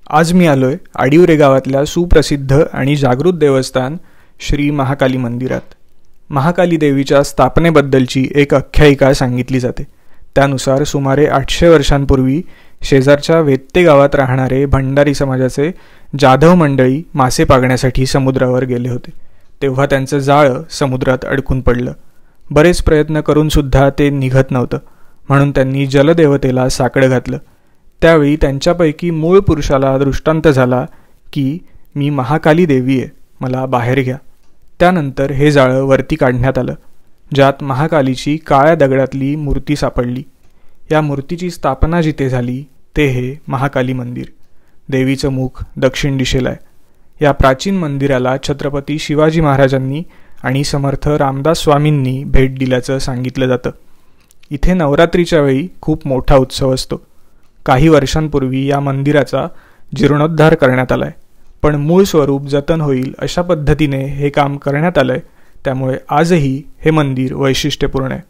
आज मी आलोय आडिवरे गावातल्या सुप्रसिद्ध आणि जागृत देवस्थान श्री महाकाली मंदिरात. महाकाली देवीच्या स्थापनेबद्दलची एक आख्यायिका सांगितली जाते. त्यानुसार सुमारे 800 वर्षांपूर्वी शेजारच्या वेत्ते गावात राहणारे भंडारी समाजाचे जाधव मंडळी मासे पागण्यासाठी समुद्रावर गेले होते. तेव्हा त्यांचं जाळं समुद्रात अडकून पडलं. बरेच प्रयत्न करूनसुद्धा ते निघत नव्हतं, म्हणून त्यांनी जलदेवतेला साकडं घातलं. त्यावेळी त्यांच्यापैकी मूळ पुरुषाला दृष्टांत झाला की मी महाकाली देवी आहे, मला बाहेर घ्या. त्यानंतर हे जाळं वरती काढण्यात आलं, ज्यात महाकालीची काळ्या दगडातली मूर्ती सापडली. या मूर्तीची स्थापना जिथे झाली ते हे महाकाली मंदिर. देवीचं मुख दक्षिण दिशेला आहे. या प्राचीन मंदिराला छत्रपती शिवाजी महाराजांनी आणि समर्थ रामदास स्वामींनी भेट दिल्याचं सांगितलं जातं. इथे नवरात्रीच्या वेळी खूप मोठा उत्सव असतो. काही वर्षांपूर्वी या मंदिराचा जीर्णोद्धार करण्यात आलाय, पण मूळ स्वरूप जतन होईल अशा पद्धतीने हे काम करण्यात आलंय. त्यामुळे आजही हे मंदिर वैशिष्ट्यपूर्ण आहे.